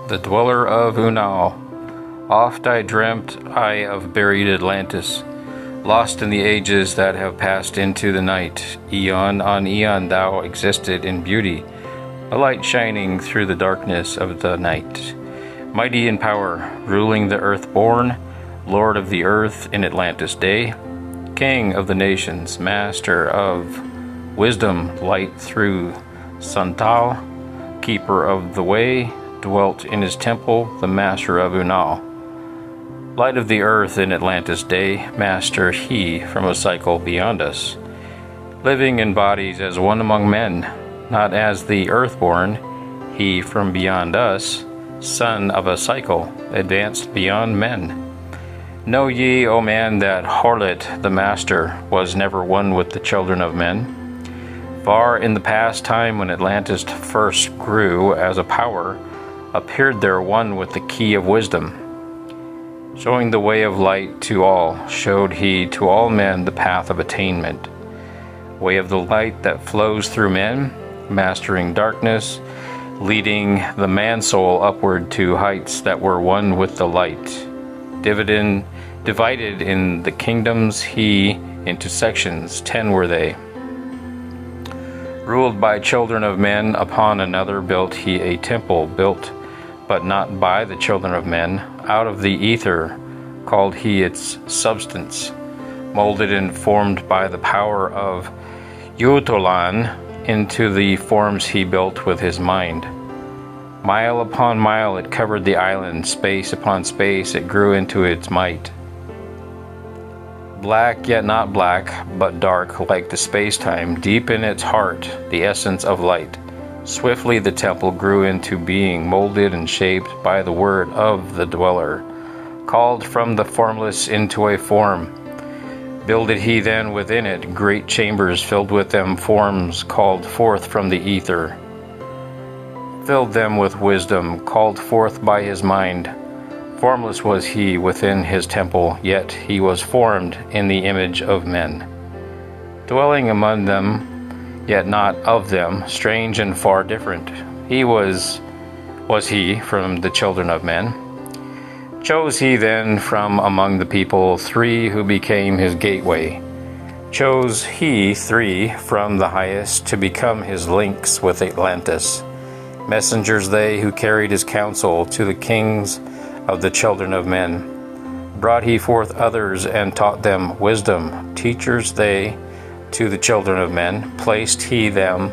the dweller of Unal. Oft I dreamt I of buried Atlantis, lost in the ages that have passed into the night. Eon on eon thou existed in beauty, a light shining through the darkness of the night. Mighty in power, ruling the earth-born, Lord of the earth in Atlantis day, King of the nations, master of wisdom, light through Unal, keeper of the way, dwelt in his temple, the master of Unal. Light of the earth in Atlantis day, master he from a cycle beyond us. Living in bodies as one among men, not as the earthborn, he from beyond us, son of a cycle, advanced beyond men. Know ye, O man, that harlot the master was never one with the children of men. Far in the past time when Atlantis first grew as a power, appeared there one with the key of wisdom. Showing the way of light to all, showed he to all men the path of attainment. Way of the light that flows through men, mastering darkness, leading the man-soul upward to heights that were one with the light. Divided in the kingdoms he into sections, 10 were they. Ruled by children of men, upon another built he a temple, built but not by the children of men. Out of the ether called he its substance, molded and formed by the power of Unal into the forms he built with his mind. Mile upon mile it covered the island, space upon space it grew into its might. Black yet not black, but dark like the space-time, deep in its heart, the essence of light. Swiftly the temple grew into being, molded and shaped by the word of the dweller, called from the formless into a form. Builded he then within it great chambers, filled with them forms called forth from the ether. Filled them with wisdom, called forth by his mind. Formless was he within his temple, yet he was formed in the image of men. Dwelling among them, yet not of them, strange and far different. He was he from the children of men. Chose he then from among the people 3 who became his gateway. Chose he 3 from the highest to become his links with Atlantis. Messengers they who carried his counsel to the kings of the children of men. Brought he forth others and taught them wisdom. Teachers they to the children of men. Placed he them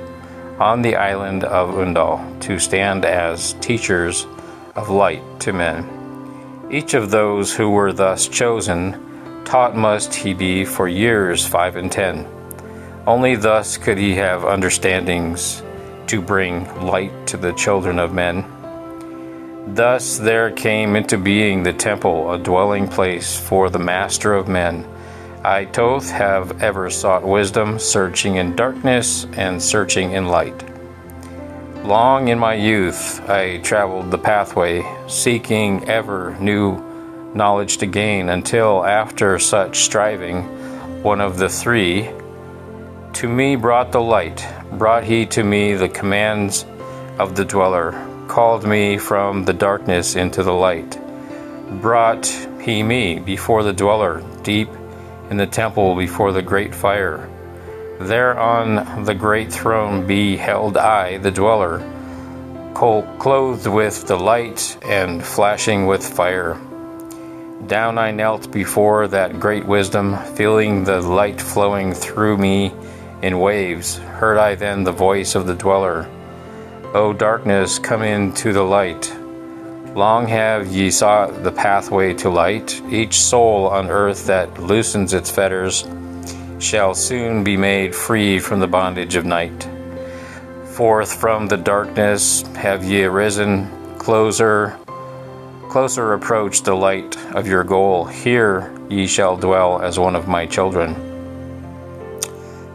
on the island of Unal to stand as teachers of light to men. Each of those who were thus chosen, taught must he be for years 5 and 10. Only thus could he have understandings to bring light to the children of men. Thus there came into being the temple, a dwelling place for the master of men. I, Thoth, have ever sought wisdom, searching in darkness and searching in light. Long in my youth I traveled the pathway, seeking ever new knowledge to gain, until after such striving, one of the 3 to me brought the light. Brought he to me the commands of the dweller, called me from the darkness into the light. Brought he me before the dweller, deep in the temple before the great fire. There on the great throne beheld I the dweller, clothed with the light and flashing with fire. Down I knelt before that great wisdom, feeling the light flowing through me in waves. Heard I then the voice of the dweller, O darkness, come into the light. Long have ye sought the pathway to light. Each soul on earth that loosens its fetters shall soon be made free from the bondage of night. Forth from the darkness have ye arisen, closer approach the light of your goal. Here ye shall dwell as one of my children.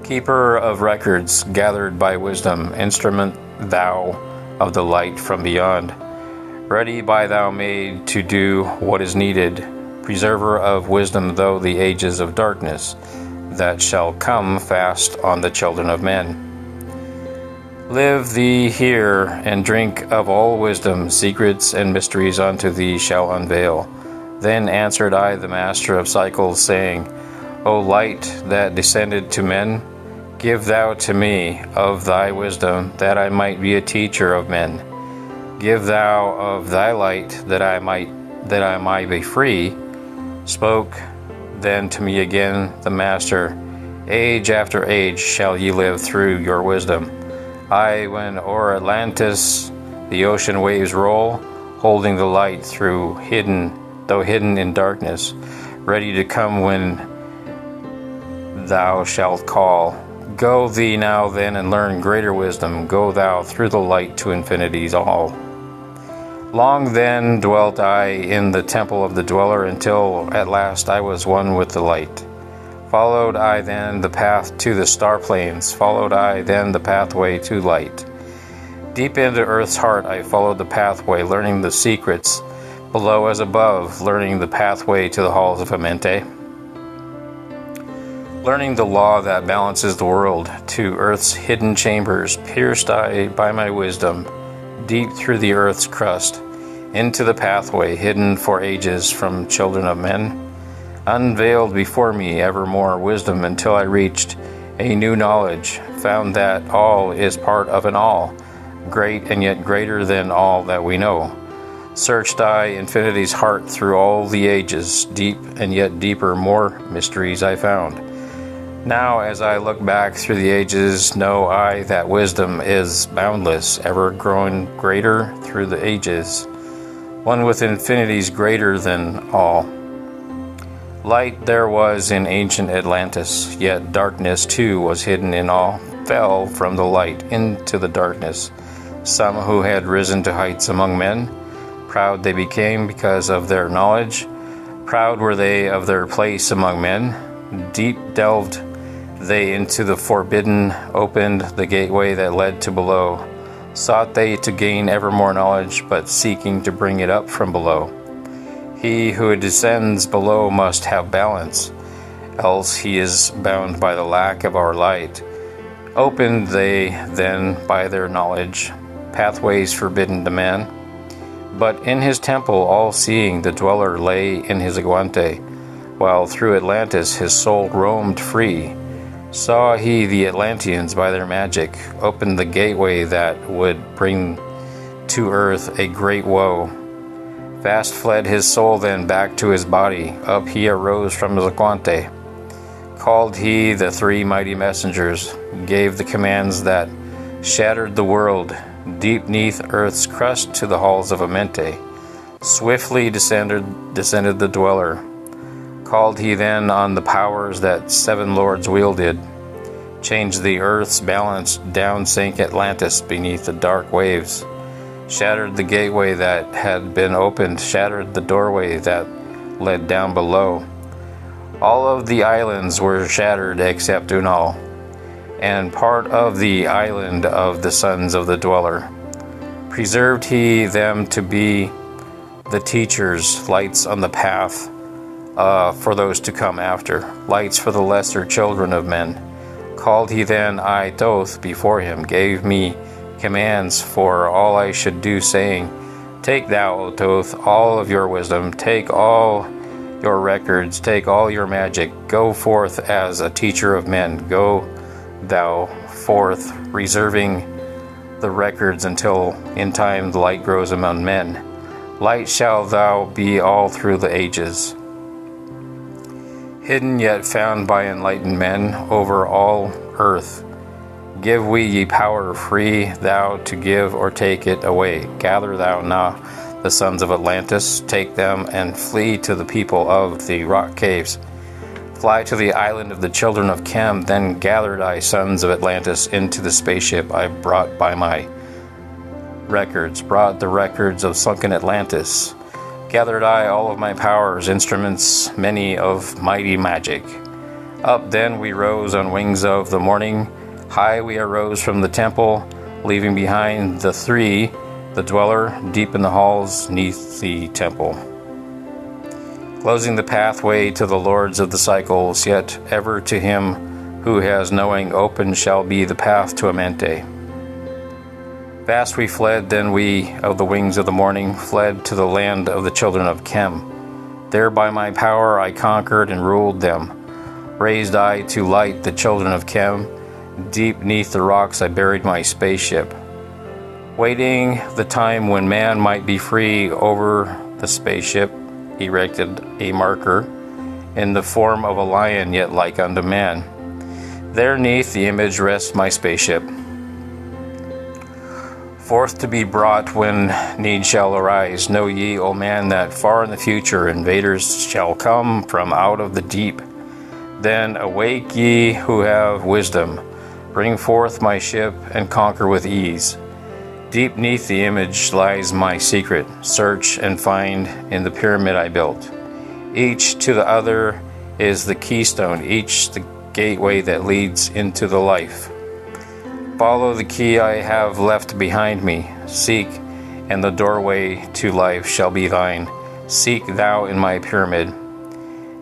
Keeper of records gathered by wisdom, instrument thou of the light from beyond. Ready by thou made to do what is needed, preserver of wisdom though the ages of darkness that shall come fast on the children of men. Live thee here, and drink of all wisdom, secrets and mysteries unto thee shall unveil. Then answered I the master of cycles, saying, O light that descended to men, give thou to me of thy wisdom, that I might be a teacher of men. Give thou of thy light, that I might be free. Spoke then to me again the master, Age after age shall ye live through your wisdom. I, when o'er Atlantis the ocean waves roll, holding the light though hidden in darkness, ready to come when thou shalt call. Go thee now then and learn greater wisdom. Go thou through the light to infinities all. Long then dwelt I in the temple of the dweller, until at last I was one with the light. Followed I then the path to the star plains, followed I then the pathway to light. Deep into earth's heart I followed the pathway, learning the secrets below as above, learning the pathway to the halls of Amente. Learning the law that balances the world, to earth's hidden chambers, pierced I by my wisdom, deep through the earth's crust, into the pathway hidden for ages from children of men. Unveiled before me evermore wisdom, until I reached a new knowledge, found that all is part of an all, great and yet greater than all that we know. Searched I infinity's heart through all the ages, deep and yet deeper more mysteries I found. Now as I look back through the ages, know I that wisdom is boundless, ever growing greater through the ages, one with infinities greater than all. Light there was in ancient Atlantis, yet darkness too was hidden in all, fell from the light into the darkness. Some who had risen to heights among men, proud they became because of their knowledge, proud were they of their place among men. Deep delved they into the forbidden, opened the gateway that led to below. Sought they to gain ever more knowledge, but seeking to bring it up from below. He who descends below must have balance, else he is bound by the lack of our light. Opened they then by their knowledge pathways forbidden to man. But in his temple all-seeing the dweller lay in his aguante, while through Atlantis his soul roamed free. Saw he the Atlanteans by their magic open the gateway that would bring to earth a great woe. Fast fled his soul then back to his body, up he arose from his aguante. Called he the three mighty messengers, gave the commands that shattered the world, deep neath earth's crust to the halls of Amente. Swiftly descended the dweller. Called he then on the powers that seven lords wielded. Changed the earth's balance, down sank Atlantis beneath the dark waves. Shattered the gateway that had been opened, shattered the doorway that led down below. All of the islands were shattered except Unal, and part of the island of the sons of the dweller. Preserved he them to be the teachers, lights on the path for those to come after, lights for the lesser children of men. Called he then I Thoth before him, gave me commands for all I should do, saying, Take thou, O Thoth, all of your wisdom, take all your records, take all your magic, go forth as a teacher of men, go thou forth, reserving the records until in time the light grows among men. Light shall thou be all through the ages, hidden yet found by enlightened men over all earth. Give we ye power, free thou to give or take it away. Gather thou now the sons of Atlantis, take them and flee to the people of the rock caves. Fly to the island of the children of Chem, then gather thy sons of Atlantis into the spaceship I brought by my records, brought the records of sunken Atlantis. Gathered I all of my powers, instruments many of mighty magic. Up then we rose on wings of the morning, high we arose from the temple, leaving behind the three, the dweller, deep in the halls neath the temple. Closing the pathway to the lords of the cycles, yet ever to him who has knowing open shall be the path to Amente. Fast we fled, then we, of the wings of the morning, fled to the land of the children of Chem. There by my power I conquered and ruled them. Raised I to light the children of Chem. Deep neath the rocks I buried my spaceship, waiting the time when man might be free. Over the spaceship erected a marker in the form of a lion, yet like unto man. There neath the image rests my spaceship, forth to be brought when need shall arise. Know ye, O man, that far in the future invaders shall come from out of the deep. Then awake ye who have wisdom, bring forth my ship and conquer with ease. Deep neath the image lies my secret. Search and find in the pyramid I built. Each to the other is the keystone, each the gateway that leads into the life. Follow the key I have left behind me. Seek, and the doorway to life shall be thine. Seek thou in my pyramid.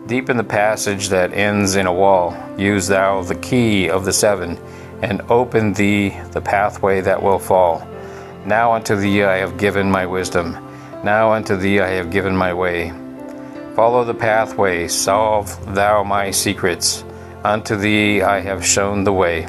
Deep in the passage that ends in a wall, use thou the key of the seven, and open thee the pathway that will fall. Now unto thee I have given my wisdom. Now unto thee I have given my way. Follow the pathway, solve thou my secrets. Unto thee I have shown the way.